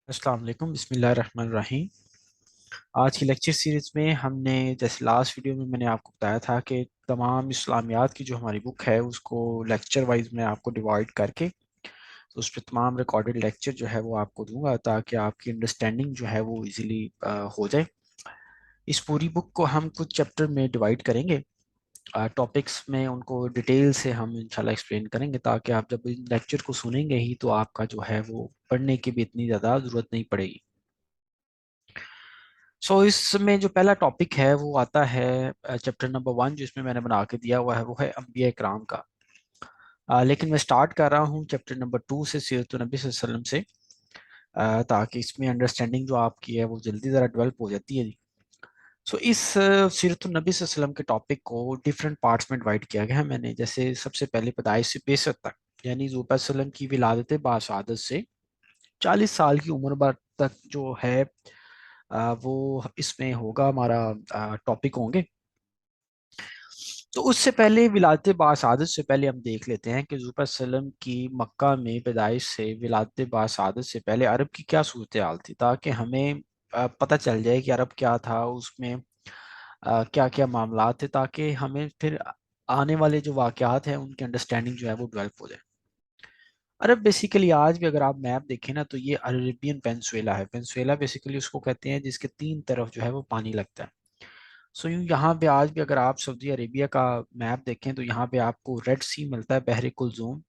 السلام علیکم، بسم اللہ الرحمن الرحیم۔ آج کی لیکچر سیریز میں ہم نے جیسے لاسٹ ویڈیو میں نے آپ کو بتایا تھا کہ تمام اسلامیات کی جو ہماری بک ہے اس کو لیکچر وائز میں آپ کو ڈیوائڈ کر کے تو اس پہ تمام ریکارڈڈ لیکچر جو ہے وہ آپ کو دوں گا تاکہ آپ کی انڈرسٹینڈنگ جو ہے وہ ایزیلی ہو جائے۔ اس پوری بک کو ہم کچھ چیپٹر میں ڈیوائڈ کریں گے، ٹاپکس میں ان کو ڈیٹیل سے ہم انشاءاللہ ایکسپلین کریں گے تاکہ آپ جب لیکچر کو سنیں گے ہی تو آپ کا جو ہے وہ پڑھنے کی بھی اتنی زیادہ ضرورت نہیں پڑے گی۔ اس میں جو پہلا ٹاپک ہے وہ آتا ہے چیپٹر نمبر 1 جو اس میں نے بنا کے دیا ہوا ہے، وہ ہے انبیاء کرام کا۔ لیکن میں سٹارٹ کر رہا ہوں چیپٹر نمبر 2 سے، سیرت النبی صلی اللہ علیہ وسلم سے، تاکہ اس میں انڈرسٹینڈنگ جو آپ کی ہے وہ جلدی ذرا ڈیولپ ہو جاتی ہے جی۔ اس سیرت النبی صلی اللہ علیہ وسلم کے ٹاپک کو ڈفرینٹ پارٹس میں ڈیوائڈ کیا گیا ہے میں نے، جیسے سب سے پہلے پیدائش سے بعثت تک، یعنی حضور صلی اللہ علیہ وسلم کی ولادت باسعادت سے 40 سال کی عمر بھر تک جو ہے وہ اس میں ہوگا، ہمارا ٹاپک ہوں گے۔ تو اس سے پہلے ولادت باسعادت سے پہلے ہم دیکھ لیتے ہیں کہ حضور صلی اللہ علیہ وسلم کی مکہ میں پیدائش سے ولادت باسعادت سے پہلے عرب کی کیا صورتحال تھی، تاکہ ہمیں پتہ چل جائے کہ عرب کیا تھا، اس میں کیا کیا معاملات تھے، تاکہ ہمیں پھر آنے والے جو واقعات ہیں ان کی انڈرسٹینڈنگ جو ہے وہ ڈیولپ ہو جائے۔ عرب بیسیکلی آج بھی اگر آپ میپ دیکھیں نا تو یہ عربین پینسویلا ہے۔ پینسویلا بیسیکلی اس کو کہتے ہیں جس کے 3 طرف جو ہے وہ پانی لگتا ہے۔ یوں یہاں پہ آج بھی اگر آپ سعودی عربیہ کا میپ دیکھیں تو یہاں پہ آپ کو ریڈ سی ملتا ہے، بحر کلزوم،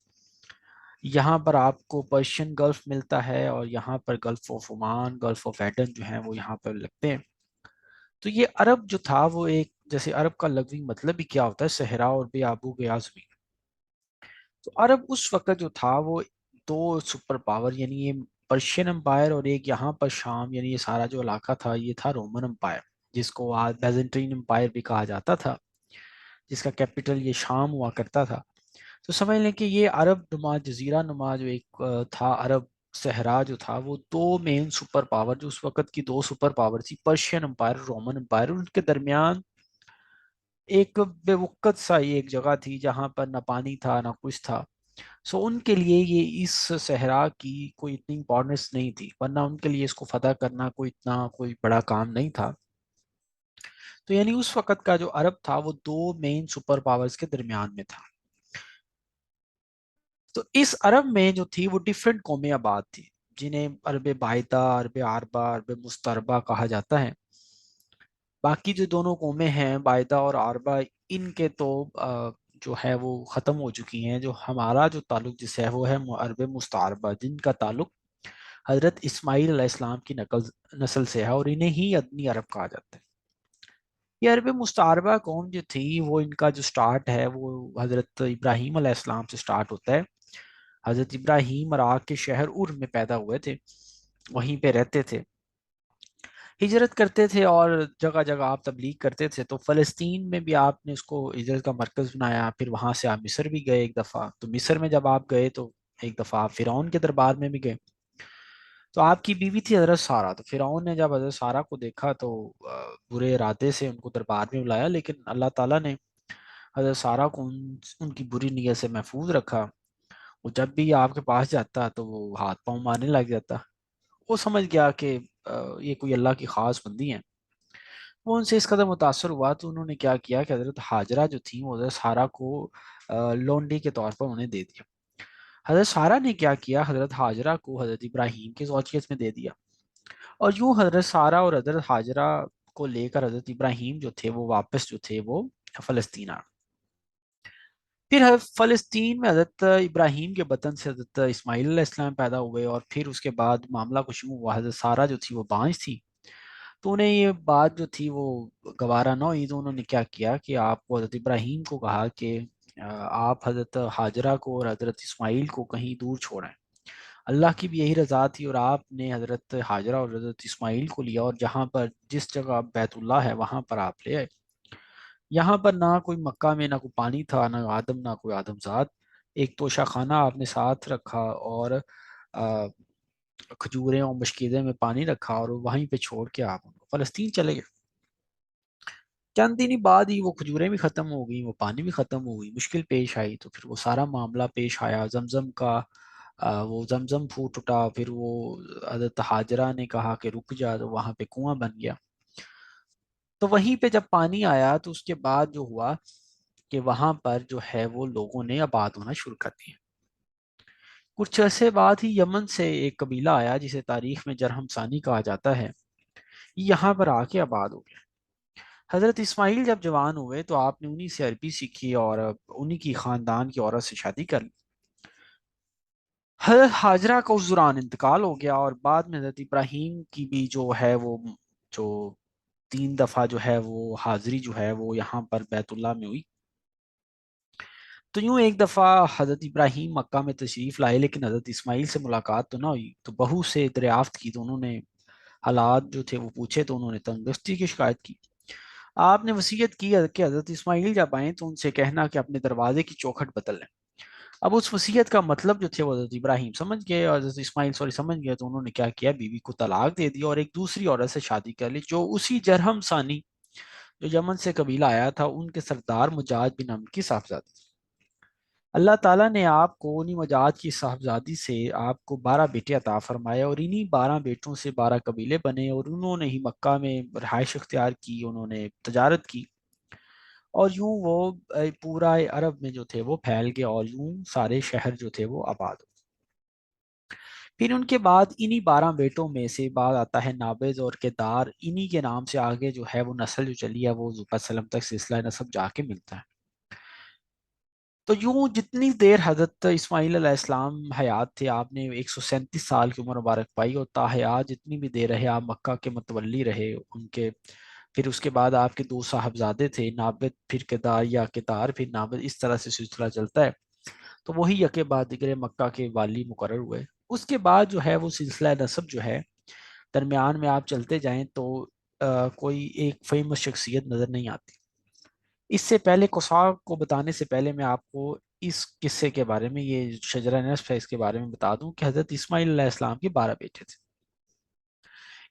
یہاں پر آپ کو پرشین گلف ملتا ہے، اور یہاں پر gulf of Oman, gulf of Aden جو ہیں وہ یہاں پر لگتے ہیں۔ تو یہ عرب جو تھا وہ ایک، جیسے عرب کا لغوی مطلب ہی کیا ہوتا ہے، صحرا اور بے آبو گیا زمین۔ تو عرب اس وقت جو تھا وہ 2 سپر پاور، یعنی یہ پرشین امپائر اور ایک یہاں پر شام، یعنی یہ سارا جو علاقہ تھا یہ تھا رومن امپائر، جس کو آج بیزنٹین امپائر بھی کہا جاتا تھا، جس کا کیپٹل یہ شام ہوا کرتا تھا۔ تو سمجھ لیں کہ یہ عرب نما جزیرہ نما جو ایک تھا، عرب صحرا جو تھا، وہ 2 مین سپر پاور، جو اس وقت کی 2 سپر پاور تھی، پرشین امپائر، رومن امپائر، ان کے درمیان ایک بے وقت سا ایک جگہ تھی جہاں پر نہ پانی تھا نہ کچھ تھا۔ ان کے لیے یہ اس صحرا کی کوئی اتنی امپورٹنس نہیں تھی، ورنہ ان کے لیے اس کو فتح کرنا کوئی بڑا کام نہیں تھا۔ تو یعنی اس وقت کا جو عرب تھا وہ 2 مین سپر پاورز کے درمیان میں تھا۔ تو اس عرب میں جو تھی وہ ڈیفرنٹ قومیں آباد تھی، جنہیں عرب باحدہ، عرب عربہ، عرب مستعربہ کہا جاتا ہے۔ باقی جو دونوں قومیں ہیں باحدہ اور عربہ، ان کے تو جو ہے وہ ختم ہو چکی ہیں۔ جو ہمارا جو تعلق جس ہے وہ ہے عرب مستعربہ، جن کا تعلق حضرت اسماعیل علیہ السلام کی نسل سے ہے، اور انہیں ہی ادنی عرب کہا جاتا ہے۔ یہ عرب مستعربہ قوم جو تھی وہ ان کا جو سٹارٹ ہے وہ حضرت ابراہیم علیہ السلام سے سٹارٹ ہوتا ہے۔ حضرت ابراہیم عراق کے شہر ار میں پیدا ہوئے تھے، وہیں پہ رہتے تھے، ہجرت کرتے تھے اور جگہ جگہ آپ تبلیغ کرتے تھے۔ تو فلسطین میں بھی آپ نے اس کو ہجرت کا مرکز بنایا، پھر وہاں سے آپ مصر بھی گئے ایک دفعہ۔ تو مصر میں جب آپ گئے تو ایک دفعہ آپ فرعون کے دربار میں بھی گئے۔ تو آپ کی بیوی تھی حضرت سارہ، تو فرعون نے جب حضرت سارہ کو دیکھا تو برے ارادے سے ان کو دربار میں بلایا، لیکن اللہ تعالیٰ نے حضرت سارہ کو ان کی بری نیت سے محفوظ رکھا۔ وہ جب بھی آپ کے پاس جاتا تو وہ ہاتھ پاؤں مارنے لگ جاتا۔ وہ سمجھ گیا کہ یہ کوئی اللہ کی خاص بندی ہیں۔ وہ ان سے اس قدر متاثر ہوا تو انہوں نے کیا کیا کہ حضرت حاجرہ جو تھیں وہ حضرت سارہ کو لونڈی کے طور پر انہیں دے دیا۔ حضرت سارہ نے کیا کیا، حضرت حاجرہ کو حضرت ابراہیم کے زوجیت میں دے دیا، اور یوں حضرت سارہ اور حضرت حاجرہ کو لے کر حضرت ابراہیم جو تھے وہ واپس جو تھے وہ فلسطین آ۔ پھر فلسطین میں حضرت ابراہیم کے بطن سے حضرت اسماعیل علیہ السلام پیدا ہوئے، اور پھر اس کے بعد معاملہ کچھ یوں ہوا، حضرت سارہ جو تھی وہ بانجھ تھی، تو انہیں یہ بات جو تھی وہ گوارا نہ ہوئی۔ تو انہوں نے کیا کیا کہ آپ کو حضرت ابراہیم کو کہا کہ آپ حضرت حاجرہ کو اور حضرت اسماعیل کو کہیں دور چھوڑیں۔ اللہ کی بھی یہی رضا تھی، اور آپ نے حضرت حاجرہ اور حضرت اسماعیل کو لیا، اور جہاں پر جس جگہ بیت اللہ ہے وہاں پر آپ لے آئے۔ یہاں پر نہ کوئی مکہ میں نہ کوئی پانی تھا، نہ آدم نہ کوئی آدم زاد۔ ایک توشہ خانہ آپ نے ساتھ رکھا، اور کھجوریں اور مشکیزیں میں پانی رکھا، اور وہیں پہ چھوڑ کے آپ فلسطین چلے گئے۔ چند دن بعد ہی وہ کھجوریں بھی ختم ہو گئی، وہ پانی بھی ختم ہو گئی، مشکل پیش آئی، تو پھر وہ سارا معاملہ پیش آیا، زمزم کا وہ زمزم پھوٹ اٹھا، پھر وہ حضرت حاجرہ نے کہا کہ رک جا، تو وہاں پہ کنواں بن گیا۔ تو وہیں پہ جب پانی آیا تو اس کے بعد جو ہوا کہ وہاں پر جو ہے وہ لوگوں نے آباد ہونا شروع کر دیا۔ کچھ عرصے بعد ہی یمن سے ایک قبیلہ آیا جسے تاریخ میں جرہم ثانی کہا جاتا ہے، یہاں پر آ کے آباد ہو گیا۔ حضرت اسماعیل جب جوان ہوئے تو آپ نے انہی سے عربی سیکھی اور انہی کی خاندان کی عورت سے شادی کر لی۔ حضرت حاجرہ کا اس دوران انتقال ہو گیا، اور بعد میں حضرت ابراہیم کی بھی جو ہے وہ جو 3 دفعہ جو ہے وہ حاضری جو ہے وہ یہاں پر بیت اللہ میں ہوئی۔ تو یوں ایک دفعہ حضرت ابراہیم مکہ میں تشریف لائے، لیکن حضرت اسماعیل سے ملاقات تو نہ ہوئی، تو بہو سے دریافت کی تو انہوں نے حالات جو تھے وہ پوچھے، تو انہوں نے تنگدستی کی شکایت کی۔ آپ نے وصیت کی کہ حضرت اسماعیل جب آئیں تو ان سے کہنا کہ اپنے دروازے کی چوکھٹ بدل لیں۔ اب اس وصیت کا مطلب جو تھے وہ حضرت ابراہیم سمجھ گئے، اور حضرت اسماعیل سمجھ گئے، تو انہوں نے کیا کیا، بیوی کو طلاق دے دی اور ایک دوسری عورت سے شادی کر لی، جو اسی جرہم ثانی جو یمن سے قبیلہ آیا تھا ان کے سردار مجاج بن عمرو کی صاحبزادی تھی۔ اللہ تعالیٰ نے آپ کو انہی مجاج کی صاحبزادی سے آپ کو 12 بیٹے عطا فرمائے، اور انہی 12 بیٹوں سے 12 قبیلے بنے، اور انہوں نے ہی مکہ میں رہائش اختیار کی، انہوں نے تجارت کی، اور یوں وہ پورا عرب میں جو تھے وہ پھیل گئے، اور یوں سارے شہر جو تھے وہ آباد ہوئے۔ پھر ان کے بعد انہی 12 بیٹوں میں سے بعد آتا ہے نابز اور کردار، انہی کے نام سے آگے جو ہے وہ نسل جو چلی ہے وہ ذو سلم تک سلسلہ نسب جا کے ملتا ہے۔ تو یوں جتنی دیر حضرت اسماعیل علیہ السلام حیات تھے، آپ نے 137 سال کی عمر مبارک پائی، اور تا حیات جتنی بھی دیر رہے آپ مکہ کے متولی رہے ان کے۔ پھر اس کے بعد آپ کے 2 صاحبزادے تھے، نابد پھر کدار یا کدار پھر نابد، اس طرح سے سلسلہ چلتا ہے۔ تو وہی یکے بعد دیگرے مکہ کے والی مقرر ہوئے۔ اس کے بعد جو ہے وہ سلسلہ نسب جو ہے درمیان میں آپ چلتے جائیں تو کوئی ایک فیمس شخصیت نظر نہیں آتی۔ اس سے پہلے قصا کو بتانے سے پہلے میں آپ کو اس قصے کے بارے میں، یہ شجرہ نسب ہے اس کے بارے میں بتا دوں کہ حضرت اسماعیل علیہ السلام کے 12 بیٹے تھے۔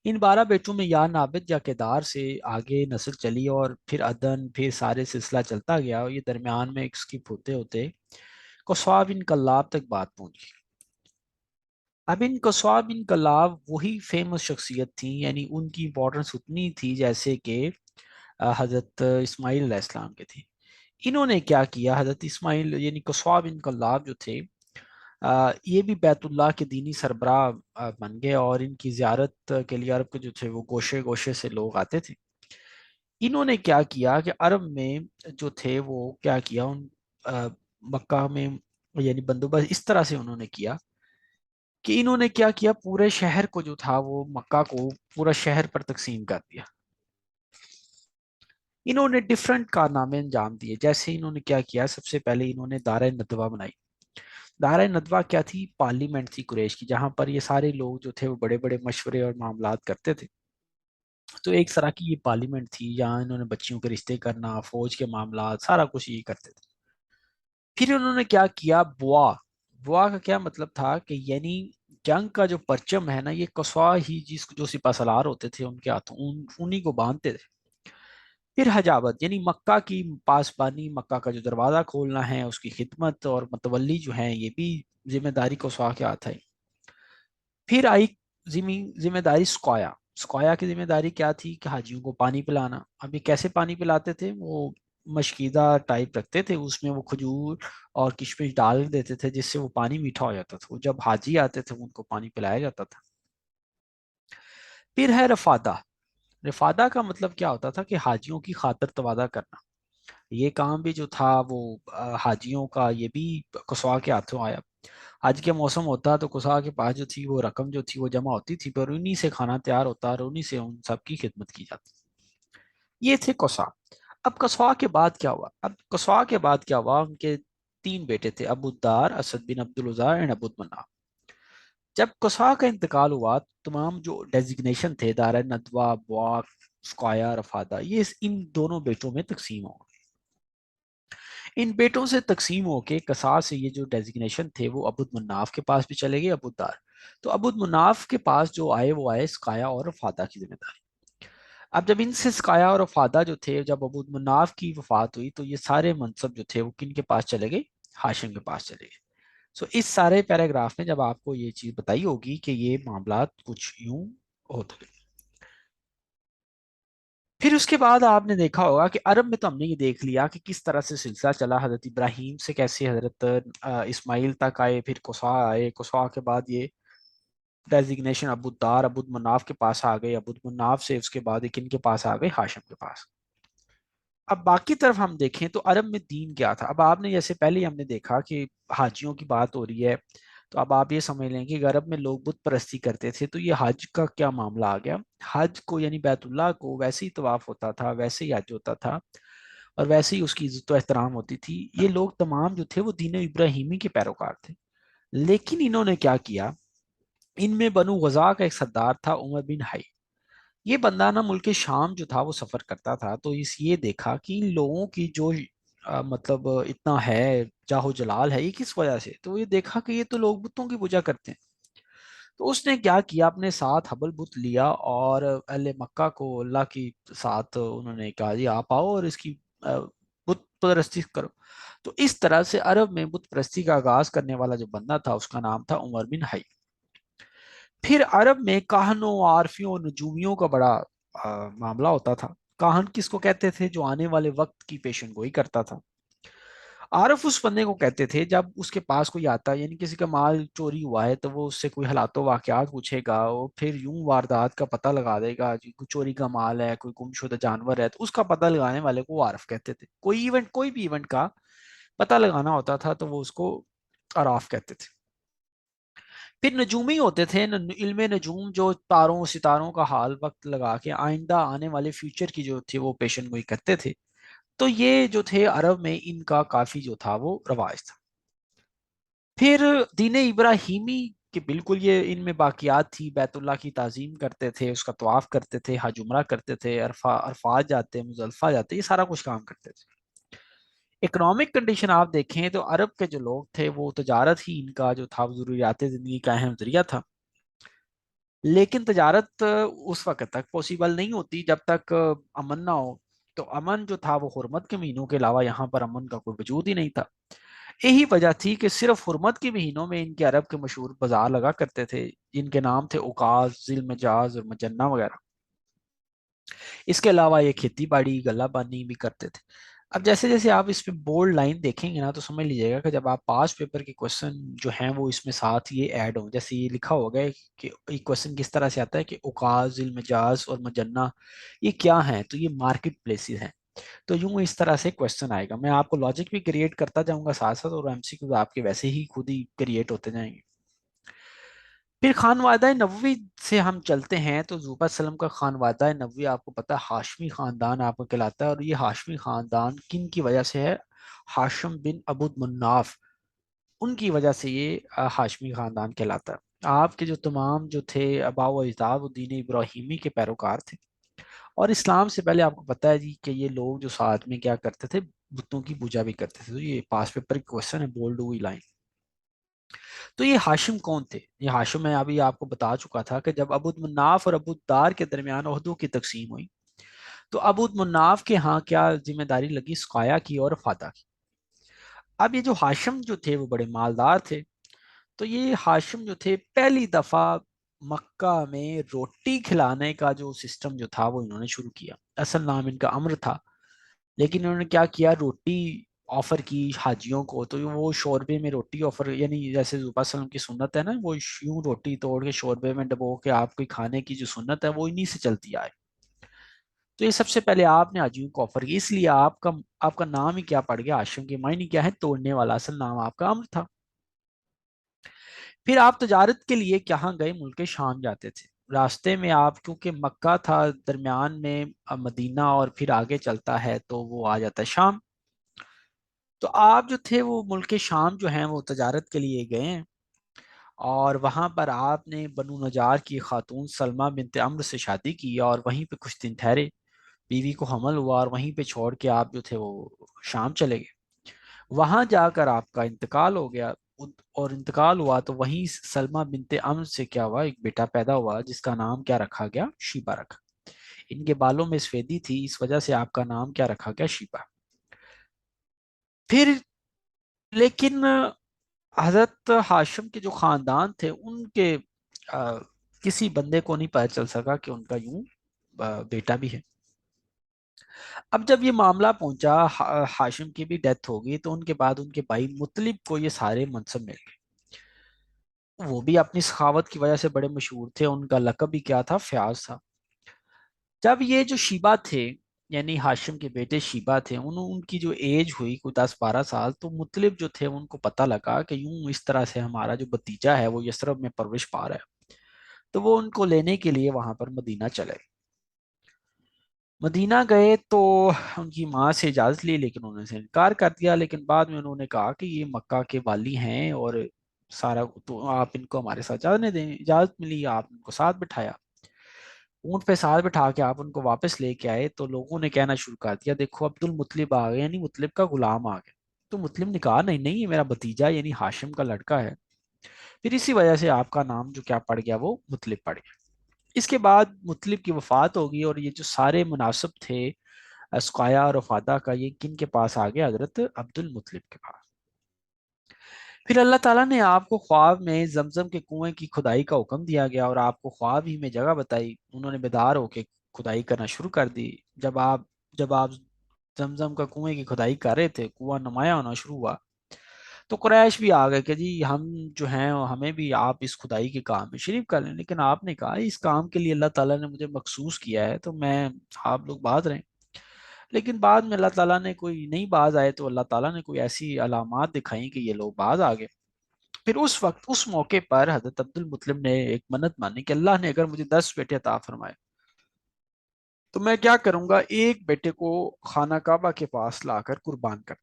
ان 12 بیٹوں میں یا نابد یا کدار سے آگے نسل چلی، اور پھر عدن، پھر سارے سلسلہ چلتا گیا، اور یہ درمیان میں ایک سکپ ہوتے ہوتے قصوا بن کلاب تک بات پہنچ گئی۔ اب ان قصوا بن کلاب وہی فیمس شخصیت تھی، یعنی ان کی امپورٹنس اتنی تھی جیسے کہ حضرت اسماعیل علیہ السلام کے تھے۔ انہوں نے کیا کیا، حضرت اسماعیل یعنی قصوا بن کلاب جو تھے یہ بھی بیت اللہ کے دینی سربراہ بن گئے، اور ان کی زیارت کے لیے عرب کے جو تھے وہ گوشے گوشے سے لوگ آتے تھے۔ انہوں نے کیا کیا کہ عرب میں جو تھے وہ کیا کیا، ان مکہ میں یعنی بندوبست اس طرح سے انہوں نے کیا کہ انہوں نے کیا کیا، پورے شہر کو جو تھا وہ مکہ کو پورا شہر پر تقسیم کر دیا۔ انہوں نے ڈفرنٹ کارنامے انجام دیے، جیسے انہوں نے کیا کیا، سب سے پہلے انہوں نے دارہ ندوہ بنائی۔ دارہ ندوہ کیا تھی، پارلیمنٹ تھی قریش کی، جہاں پر یہ سارے لوگ جو تھے وہ بڑے بڑے مشورے اور معاملات کرتے تھے۔ تو ایک طرح کی یہ پارلیمنٹ تھی جہاں انہوں نے بچیوں کے رشتے کرنا، فوج کے معاملات، سارا کچھ یہ کرتے تھے۔ پھر انہوں نے کیا کیا، بوا بوا کا کیا مطلب تھا کہ یعنی جنگ کا جو پرچم ہے نا، یہ قصوا ہی جو سپہ سالار ہوتے تھے ان کے ہاتھوں انہی کو باندھتے تھے۔ پھر حجابت یعنی مکہ کی پاسبانی، مکہ کا جو دروازہ کھولنا ہے اس کی خدمت، اور متولی جو ہیں یہ بھی ذمہ داری قصوا کے ہاتھ آئی۔ پھر آئی ذمہ داری سکویا۔ سکویا کی ذمہ داری کیا تھی کہ حاجیوں کو پانی پلانا۔ اب یہ کیسے پانی پلاتے تھے، وہ مشکیدہ ٹائپ رکھتے تھے، اس میں وہ کھجور اور کشمش ڈال دیتے تھے جس سے وہ پانی میٹھا ہو جاتا تھا، وہ جب حاجی آتے تھے ان کو پانی پلایا جاتا تھا۔ پھر ہے رفادہ۔ رفادہ کا مطلب کیا ہوتا تھا کہ حاجیوں کی خاطر تواضع کرنا۔ یہ کام بھی جو تھا وہ حاجیوں کا یہ بھی قصوا کے ہاتھوں آیا۔ حج کے موسم ہوتا تو قصوا کے پاس جو تھی وہ رقم جو تھی وہ جمع ہوتی تھی، پر انہی سے کھانا تیار ہوتا اور انہی سے ان سب کی خدمت کی جاتی۔ یہ تھے قصوا۔ اب قصوا کے بعد کیا ہوا، اب قصوا کے بعد کیا ہوا، ان کے 3 بیٹے تھے، ابو الدار، اسد بن عبد العزا اینڈ ابو مناف۔ جب قصوا کا انتقال ہوا، تمام جو ڈیزگنیشن تھے دارہ ندوہ، بواق، سکایا، رفادہ، یہ ان دونوں بیٹوں میں تقسیم ہو گئے۔ ان بیٹوں سے تقسیم ہو کے قصا سے یہ جو ڈیزگنیشن تھے وہ ابو مناف کے پاس بھی چلے گئے، ابو دار۔ تو ابو مناف کے پاس جو آئے وہ آئے سکایا اور رفادہ کی ذمہ داری۔ اب جب ان سے سکایا اور رفادہ جو تھے، جب ابو مناف کی وفات ہوئی تو یہ سارے منصب جو تھے وہ کن کے پاس چلے گئے، ہاشم کے پاس چلے گئے۔ سو اس سارے پیراگراف میں جب آپ کو یہ چیز بتائی ہوگی کہ یہ معاملات کچھ یوں ہوتے ہیں. پھر اس کے بعد آپ نے دیکھا ہوگا کہ عرب میں تو ہم نے یہ دیکھ لیا کہ کس طرح سے سلسلہ چلا، حضرت ابراہیم سے کیسے حضرت اسماعیل تک آئے، پھر قصا آئے، قصا کے بعد یہ ڈیزگنیشن ابو دار ابو مناف کے پاس آ گئے، ابو مناف سے اس کے بعد ایک ان کے پاس آ گئے، ہاشم کے پاس. اب باقی طرف ہم دیکھیں تو عرب میں دین کیا تھا. اب آپ نے جیسے پہلے ہی ہم نے دیکھا کہ حاجیوں کی بات ہو رہی ہے، تو اب آپ یہ سمجھ لیں کہ عرب میں لوگ بت پرستی کرتے تھے، تو یہ حج کا کیا معاملہ آ گیا. حج کو یعنی بیت اللہ کو ویسے ہی طواف ہوتا تھا، ویسے ہی حج ہوتا تھا، اور ویسے ہی اس کی عزت و احترام ہوتی تھی. یہ لوگ تمام جو تھے وہ دین ابراہیمی کے پیروکار تھے. لیکن انہوں نے کیا کیا، ان میں بنو غزا کا ایک سردار تھا عمر بن حی. یہ بندہ نا ملک شام جو تھا وہ سفر کرتا تھا، تو اس یہ دیکھا کہ ان لوگوں کی جو مطلب اتنا ہے جاہو جلال ہے، یہ کس وجہ سے. تو یہ دیکھا کہ یہ تو لوگ بتوں کی پوجا کرتے ہیں. تو اس نے کیا کیا، اپنے ساتھ حبل بت لیا اور اہل مکہ کو اللہ کی ساتھ انہوں نے کہا جی آپ آؤ اور اس کی بت پرستی کرو. تو اس طرح سے عرب میں بت پرستی کا آغاز کرنے والا جو بندہ تھا اس کا نام تھا عمر بن حی. پھر عرب میں کاہنوں، عارفیوں، نجومیوں کا بڑا معاملہ ہوتا تھا. کاہن کس کو کہتے تھے؟ جو آنے والے وقت کی پیشن گوئی کرتا تھا. عارف اس بندے کو کہتے تھے جب اس کے پاس کوئی آتا، یعنی کسی کا مال چوری ہوا ہے تو وہ اس سے کوئی حالات و واقعات پوچھے گا، وہ پھر یوں واردات کا پتہ لگا دے گا جی، کوئی چوری کا مال ہے، کوئی گم شدہ جانور ہے، تو اس کا پتہ لگانے والے کو وہ عارف کہتے تھے. کوئی ایونٹ، کوئی بھی ایونٹ کا پتہ لگانا ہوتا تھا تو وہ اس کو عراف کہتے تھے. پھر نجومی ہوتے تھے، علم نجوم، جو تاروں ستاروں کا حال وقت لگا کے آئندہ آنے والے فیوچر کی جو تھی وہ پیشن گوئی کرتے تھے. تو یہ جو تھے عرب میں ان کا کافی جو تھا وہ رواج تھا. پھر دین ابراہیمی کہ بالکل یہ ان میں باقیات تھی. بیت اللہ کی تعظیم کرتے تھے، اس کا طواف کرتے تھے، حج عمرہ کرتے تھے، عرفات جاتے، مزدلفہ جاتے، یہ سارا کچھ کام کرتے تھے. اکنامک کنڈیشن آپ دیکھیں تو عرب کے جو لوگ تھے وہ تجارت ہی ان کا جو تھا ضروریات زندگی کا اہم ذریعہ تھا. لیکن تجارت اس وقت تک پاسبل نہیں ہوتی جب تک امن نہ ہو. تو امن جو تھا وہ حرمت کے مہینوں کے علاوہ یہاں پر امن کا کوئی وجود ہی نہیں تھا. یہی وجہ تھی کہ صرف حرمت کے مہینوں میں ان کے عرب کے مشہور بازار لگا کرتے تھے جن کے نام تھے اوقاز، ذی المجاز اور مجنہ وغیرہ. اس کے علاوہ یہ کھیتی باڑی، غلہ بانی بھی کرتے تھے. اب جیسے جیسے آپ اس پہ بولڈ لائن دیکھیں گے نا تو سمجھ لیجیے گا کہ جب آپ پاس پیپر کے کوشچن جو ہیں وہ اس میں ساتھ یہ ایڈ ہوں. جیسے یہ لکھا ہوگا کہ یہ کوشچن کس طرح سے آتا ہے کہ اوقاز، المجاز اور مجنہ یہ کیا ہیں، تو یہ مارکیٹ پلیسز ہیں. تو یوں اس طرح سے کوشچن آئے گا. میں آپ کو لاجک بھی کریٹ کرتا جاؤں گا ساتھ ساتھ، اور ایم سی کیو آپ کے ویسے ہی خود ہی کریٹ ہوتے جائیں گے. پھر خانوادہ نبوی سے ہم چلتے ہیں تو حضور پاک صلی اللہ علیہ وسلم کا خانوادہ نبوی آپ کو پتا ہے ہاشمی خاندان آپ کو کہلاتا ہے. اور یہ ہاشمی خاندان کن کی وجہ سے ہے؟ ہاشم بن ابو مناف، ان کی وجہ سے یہ ہاشمی خاندان کہلاتا ہے. آپ کے جو تمام جو تھے آباء و اجداد وہ دین ابراہیمی کے پیروکار تھے. اور اسلام سے پہلے آپ کو پتا ہے جی کہ یہ لوگ جو ساتھ میں کیا کرتے تھے، بتوں کی پوجا بھی کرتے تھے. تو یہ پاس پیپر کی کوشچن ہے، بولڈ ہوئی لائن. تو یہ ہاشم کون تھے؟ یہ ہاشم میں ابھی آپ کو بتا چکا تھا کہ جب ابو مناف اور ابو دار کے درمیان عہدوں کی تقسیم ہوئی تو ابو مناف کے ہاں کیا ذمہ داری لگی؟ سقایا کی اور فاتح کی. اب یہ جو ہاشم جو تھے وہ بڑے مالدار تھے. تو یہ ہاشم جو تھے پہلی دفعہ مکہ میں روٹی کھلانے کا جو سسٹم جو تھا وہ انہوں نے شروع کیا. اصل نام ان کا امر تھا، لیکن انہوں نے کیا کیا، روٹی آفر کی حاجیوں کو. تو وہ شوربے میں روٹی آفر، یعنی جیسے حضور صلی اللہ علیہ وسلم کی سنت ہے نا، وہ یوں روٹی توڑ کے شوربے میں ڈبو کے آپ کو کھانے کی جو سنت ہے وہ انہی سے چلتی آئے. تو یہ سب سے پہلے آپ نے حاجیوں کو آفر کی، اس لیے آپ کا نام ہی کیا پڑ گیا ہاشم. کے معنی کیا ہے؟ توڑنے والا. اصل نام آپ کا امر تھا. پھر آپ تجارت کے لیے کہاں گئے؟ ملک شام جاتے تھے. راستے میں آپ، کیونکہ مکہ تھا درمیان میں، مدینہ اور پھر آگے چلتا ہے تو وہ آ جاتا ہے شام. تو آپ جو تھے وہ ملک شام جو ہیں وہ تجارت کے لیے گئے ہیں. اور وہاں پر آپ نے بنو نجار کی خاتون سلمہ بنت عمرو سے شادی کی اور وہیں پہ کچھ دن ٹھہرے. بیوی کو حمل ہوا اور وہیں پہ چھوڑ کے آپ جو تھے وہ شام چلے گئے. وہاں جا کر آپ کا انتقال ہو گیا. اور انتقال ہوا تو وہیں سلمہ بنت عمرو سے کیا ہوا، ایک بیٹا پیدا ہوا جس کا نام کیا رکھا گیا؟ شیبہ رکھا. ان کے بالوں میں سفیدی تھی، اس وجہ سے آپ کا نام کیا رکھا گیا؟ شیبہ. پھر لیکن حضرت ہاشم کے جو خاندان تھے ان کے آ, کسی بندے کو نہیں پتہ چل سکا کہ ان کا یوں بیٹا بھی ہے۔ اب جب یہ معاملہ پہنچا ہاشم کی بھی ڈیتھ ہو گئی، تو ان کے بعد ان کے بھائی مطلب کو یہ سارے منصب مل گئے۔ وہ بھی اپنی سخاوت کی وجہ سے بڑے مشہور تھے، ان کا لقب بھی کیا تھا؟ فیاض تھا۔ جب یہ جو شیبہ تھے، یعنی ہاشم کے بیٹے شیبہ تھے، ان کی جو ایج ہوئی کوئی 10-12 سال، تو مطلب جو تھے ان کو پتہ لگا کہ یوں اس طرح سے ہمارا جو بتیجا ہے وہ یثرب میں پرورش پا رہا ہے، تو وہ ان کو لینے کے لیے وہاں پر مدینہ چلے۔ مدینہ گئے تو ان کی ماں سے اجازت لی، لیکن انہوں نے سے انکار کر دیا، لیکن بعد میں انہوں نے کہا کہ یہ مکہ کے والی ہیں اور سارا، تو آپ ان کو ہمارے ساتھ جانے دیں۔ اجازت ملی، آپ ان کو ساتھ بٹھایا، اونٹ پہ ساتھ بٹھا کے آپ ان کو واپس لے کے آئے، تو لوگوں نے کہنا شروع کر دیا دیکھو عبد المطلب آ گئے، یعنی مطلب کا غلام آ گیا۔ تو مطلب نے کہا نہیں نہیں، یہ میرا بھتیجا یعنی ہاشم کا لڑکا ہے۔ پھر اسی وجہ سے آپ کا نام جو کیا پڑ گیا، وہ مطلب پڑ گیا۔ اس کے بعد مطلب کی وفات ہو گئی، اور یہ جو سارے مناصب تھے سقایا اور افادہ کا، یہ کن کے پاس آ گیا؟ حضرت عبد المطلب کے پاس۔ پھر اللہ تعالیٰ نے آپ کو خواب میں زمزم کے کنویں کی کھدائی کا حکم دیا گیا، اور آپ کو خواب ہی میں جگہ بتائی، انہوں نے بیدار ہو کے کھدائی کرنا شروع کر دی۔ جب آپ زمزم کا کنویں کی کھدائی کر رہے تھے، کنواں نمایاں ہونا شروع ہوا، تو قریش بھی آ گئے کہ جی ہم جو ہیں ہمیں بھی آپ اس کھدائی کے کام میں شریک کر لیں، لیکن آپ نے کہا اس کام کے لیے اللہ تعالیٰ نے مجھے مخصوص کیا ہے، تو میں آپ لوگ باز رہیں۔ لیکن بعد میں اللہ تعالیٰ نے کوئی نہیں باز آئے، تو اللہ تعالیٰ نے کوئی ایسی علامات دکھائیں کہ یہ لوگ باز آ گئے۔ پھر اس وقت اس موقع پر حضرت عبد المطلب نے ایک منت مانی کہ اللہ نے اگر مجھے 10 بیٹے عطا فرمائے تو میں کیا کروں گا، ایک بیٹے کو خانہ کعبہ کے پاس لا کر قربان کر۔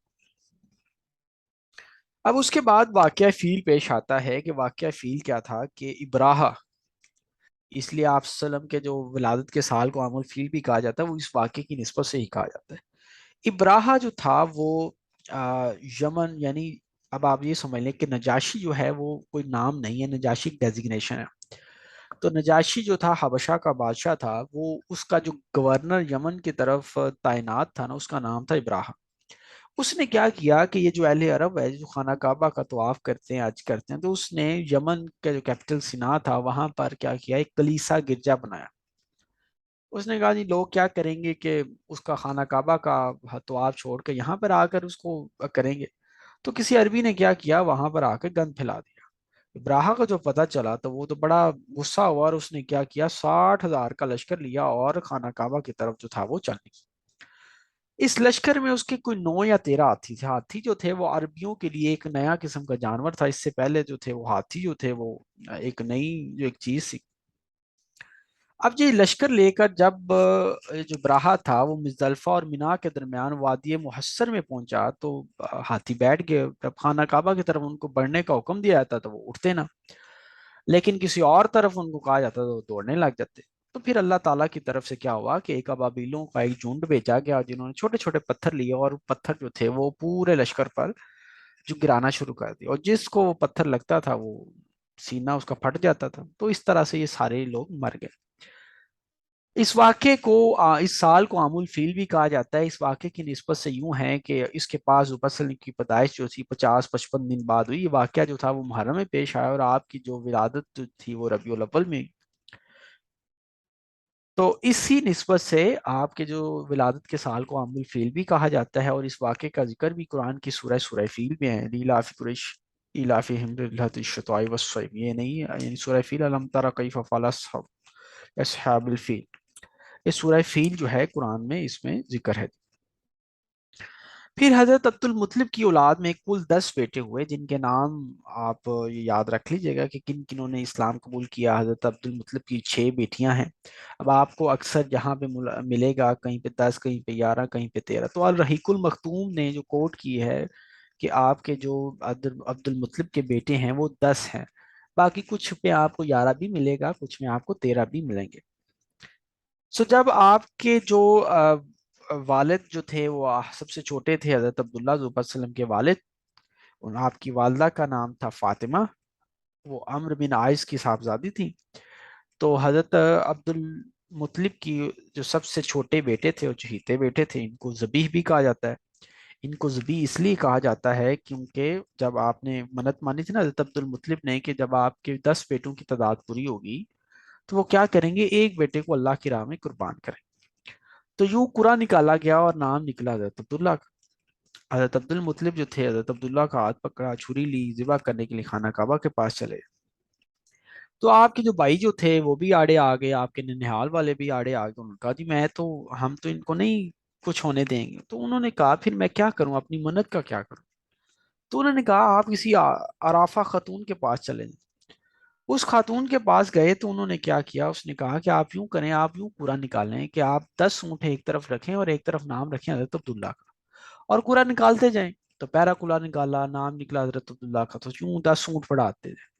اب اس کے بعد واقعہ فیل پیش آتا ہے کہ واقعہ فیل کیا تھا کہ ابراہہ، اس لیے آپ صلی اللہ علیہ وسلم کے جو ولادت کے سال کو عام الفیل بھی کہا جاتا ہے، وہ اس واقعے کی نسبت سے ہی کہا جاتا ہے۔ ابراہہ جو تھا وہ یمن، یعنی اب آپ یہ سمجھ لیں کہ نجاشی جو ہے وہ کوئی نام نہیں ہے، نجاشی ڈیزگنیشن ہے۔ تو نجاشی جو تھا حبشہ کا بادشاہ تھا، وہ اس کا جو گورنر یمن کی طرف تعینات تھا نا، اس کا نام تھا ابراہہ۔ اس نے کیا کیا کہ یہ جو اہل عرب ہے جو خانہ کعبہ کا طواف کرتے ہیں، حج کرتے ہیں، تو اس نے یمن کا جو کیپٹل سنا تھا وہاں پر کیا کیا، ایک کلیسا گرجا بنایا۔ اس نے کہا جی لوگ کیا کریں گے کہ اس کا خانہ کعبہ کا طواف چھوڑ کے یہاں پر آ کر اس کو کریں گے، تو کسی عربی نے کیا کیا، وہاں پر آ کے گند پھیلا دیا۔ ابراہہ کا جو پتہ چلا تو وہ تو بڑا غصہ ہوا، اور اس نے کیا کیا، 60,000 کا لشکر لیا اور خانہ کعبہ کی طرف جو تھا وہ چل نکلا۔ اس لشکر میں اس کے کوئی 9 یا 13 ہاتھی تھے۔ ہاتھی جو تھے وہ عربیوں کے لیے ایک نیا قسم کا جانور تھا، اس سے پہلے جو تھے وہ ہاتھی جو تھے وہ ایک نئی جو ایک چیز تھی۔ اب یہ لشکر لے کر جب جو براہا تھا وہ مزدلفہ اور مینا کے درمیان وادی محصر میں پہنچا، تو ہاتھی بیٹھ گئے۔ جب خانہ کعبہ کی طرف ان کو بڑھنے کا حکم دیا جاتا تو وہ اٹھتے نہ، لیکن کسی اور طرف ان کو کہا جاتا تو وہ دوڑنے لگ جاتے۔ تو پھر اللہ تعالیٰ کی طرف سے کیا ہوا کہ ایک ابابیلوں کا ایک جھنڈ بھیجا گیا، جنہوں نے چھوٹے چھوٹے پتھر لیے، اور پتھر جو تھے وہ پورے لشکر پر جو گرانا شروع کر دیا، اور جس کو وہ پتھر لگتا تھا وہ سینہ اس کا پھٹ جاتا تھا۔ تو اس طرح سے یہ سارے لوگ مر گئے۔ اس واقعے کو اس سال کو عام الفیل بھی کہا جاتا ہے۔ اس واقعے کی نسبت سے یوں ہے کہ اس کے پاس وسلم کی پیدائش جو تھی 50-55 دن بعد ہوئی۔ یہ واقعہ جو تھا وہ محرم میں پیش آیا، اور آپ کی جو ولادت جو تھی وہ ربیع الاول میں۔ تو اسی نسبت سے آپ کے جو ولادت کے سال کو عام الفیل بھی کہا جاتا ہے، اور اس واقعے کا ذکر بھی قرآن کی سورہ فیل میں ہے، لیلاف قریش ایلافہم رحلۃ الشتاء والصیف، یہ نہیں یعنی سورہ فیل الم تری کیف فعل اصحاب الفیل، یہ سورہ فیل جو ہے قرآن میں اس میں ذکر ہے۔ پھر حضرت عبد المطلب کی اولاد میں کل 10 بیٹے ہوئے، جن کے نام آپ یہ یاد رکھ لیجئے گا کہ کن کنہوں نے اسلام قبول کیا۔ حضرت عبد المطلب کی 6 بیٹیاں ہیں۔ اب آپ کو اکثر جہاں پہ ملے گا کہیں پہ 10، کہیں پہ 11، کہیں پہ 13، تو الرحیق المختوم نے جو کوٹ کی ہے کہ آپ کے جو عبد المطلب کے بیٹے ہیں وہ 10 ہیں، باقی کچھ پہ آپ کو 11 بھی ملے گا، کچھ میں آپ کو 13 بھی ملیں گے۔ جب آپ کے جو والد جو تھے وہ سب سے چھوٹے تھے، حضرت عبداللہ ذو وسلم کے والد، آپ کی والدہ کا نام تھا فاطمہ، وہ عمرو بن عائص کی صاحبزادی تھی۔ تو حضرت عبد المطلب کی جو سب سے چھوٹے بیٹے تھے وہ چہیتے بیٹے تھے، ان کو ذبیح بھی کہا جاتا ہے۔ ان کو ذبی اس لیے کہا جاتا ہے کیونکہ جب آپ نے منت مانی تھی نا حضرت عبد المطلب نے کہ جب آپ کے 10 بیٹوں کی تعداد پوری ہوگی تو وہ کیا کریں گے، ایک بیٹے کو اللہ کی راہ میں قربان کریں گے۔ تو یوں قرآن نکالا گیا اور نام نکلا حضرت عبداللہ کا۔ حضرت عبد المطلب جو تھے، حضرت عبداللہ کا ہاتھ پکڑا، چھری لی، ذبح کرنے کے لیے خانہ کعبہ کے پاس چلے۔ تو آپ کے جو بھائی جو تھے وہ بھی آڑے آ گئے، آپ کے ننیال والے بھی آڑے آ گئے، انہوں نے کہا جی ہم تو ان کو نہیں کچھ ہونے دیں گے۔ تو انہوں نے کہا پھر میں کیا کروں، اپنی منت کا کیا کروں؟ تو انہوں نے کہا آپ کسی عرافہ خاتون کے پاس چلے جائیں۔ اس خاتون کے پاس گئے تو انہوں نے کیا کیا، اس نے کہا کہ آپ یوں کریں، آپ یوں قرآن نکالیں کہ آپ 10 اونٹ ایک طرف رکھیں اور ایک طرف نام رکھیں حضرت عبداللہ کا، اور قرآن نکالتے جائیں۔ تو پہلا قرآن نکالا، نام نکلا حضرت عبداللہ کا، تو یوں 10 اونٹ بڑھاتے جائیں۔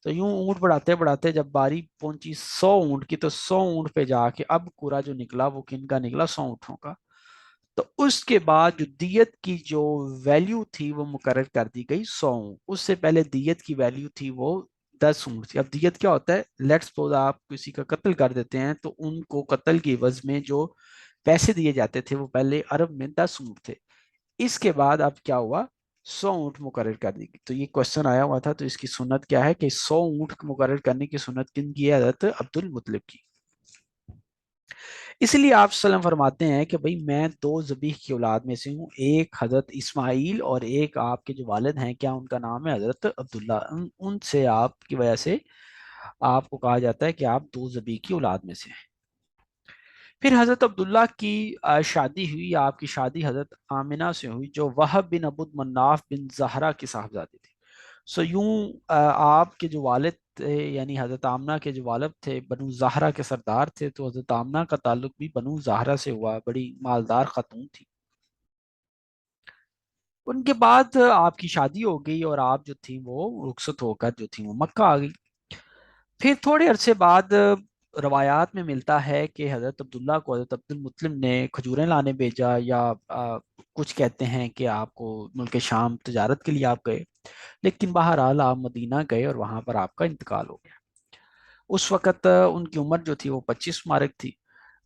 تو یوں اونٹ بڑھاتے بڑھاتے جب باری پہنچی 100 اونٹ کی، تو 100 اونٹ پہ جا کے اب قرآن جو نکلا وہ کن کا نکلا، 100 اونٹوں کا۔ تو اس کے بعد جو دیت کی جو ویلیو تھی وہ مقرر کر دی گئی 100 اونٹ۔ اس سے پہلے دیت کی ویلیو تھی وہ 10 اونٹ تھی۔ اب دیت کیا ہوتا ہے، لیٹس سپوز آپ کسی کا قتل کر دیتے ہیں تو ان کو قتل کی عوض میں جو پیسے دیے جاتے تھے وہ پہلے عرب میں 10 اونٹ تھے، اس کے بعد اب کیا ہوا، 100 اونٹ مقرر کر دی گئی۔ تو یہ کوشچن آیا ہوا تھا، تو اس کی سنت کیا ہے کہ 100 اونٹ مقرر کرنے کی سنت کن کی ہے، حضرت عبد المطلب کی۔ اس لیے آپ صلی اللہ علیہ وسلم فرماتے ہیں کہ بھئی میں 2 ذبیح کی اولاد میں سے ہوں، ایک حضرت اسماعیل اور ایک آپ کے جو والد ہیں، کیا ان کا نام ہے حضرت عبداللہ، ان سے آپ کی وجہ سے آپ کو کہا جاتا ہے کہ آپ 2 ذبیح کی اولاد میں سے ہیں۔ پھر حضرت عبداللہ کی شادی ہوئی، آپ کی شادی حضرت آمنہ سے ہوئی جو وہب بن عبد مناف بن زہرہ کی صاحبزادی تھی۔ سو یوں آپ کے جو والد تھے یعنی حضرت آمنہ کے جو والد تھے بنو زہرہ کے سردار تھے، تو حضرت آمنہ کا تعلق بھی بنو زہرہ سے ہوا، بڑی مالدار خاتون تھی۔ ان کے بعد آپ کی شادی ہو گئی اور آپ جو تھی وہ رخصت ہو کر جو تھی وہ مکہ آ گئی۔ پھر تھوڑے عرصے بعد روایات میں ملتا ہے کہ حضرت عبداللہ کو حضرت عبد المطلب نے کھجوریں لانے بھیجا، یا کچھ کہتے ہیں کہ آپ کو ملک شام تجارت کے لیے آپ گئے، لیکن بہرحال آپ مدینہ گئے اور وہاں پر آپ کا انتقال ہو گیا۔ اس وقت ان کی عمر جو تھی وہ 25 مبارک تھی۔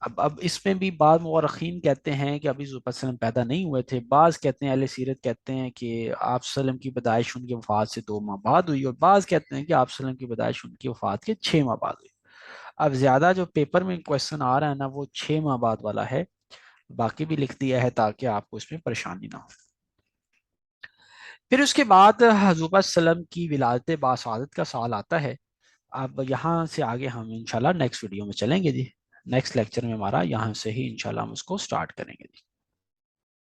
اب اس میں بھی بعض مورخین کہتے ہیں کہ ابھی حضور صلی اللہ علیہ وسلم پیدا نہیں ہوئے تھے، بعض کہتے ہیں اہل سیرت کہتے ہیں کہ آپ صلی اللہ علیہ وسلم کی پیدائش ان کی وفات سے 2 ماہ بعد ہوئی، اور بعض کہتے ہیں کہ آپ صلی اللہ علیہ وسلم کی پیدائش ان کی وفات کے 6 ماہ بعد ہوئی۔ اب زیادہ جو پیپر میں کوشچن آ رہا ہے نا وہ 6 ماہ بعد والا ہے، باقی بھی لکھ دیا ہے تاکہ آپ کو اس میں پریشانی نہ ہو۔ پھر اس کے بعد حضور صلی اللہ علیہ وسلم کی ولادت باسعادت کا سال آتا ہے۔ اب یہاں سے آگے ہم انشاءاللہ نیکسٹ ویڈیو میں چلیں گے جی، نیکسٹ لیکچر میں ہمارا یہاں سے ہی انشاءاللہ ہم اس کو سٹارٹ کریں گے جی۔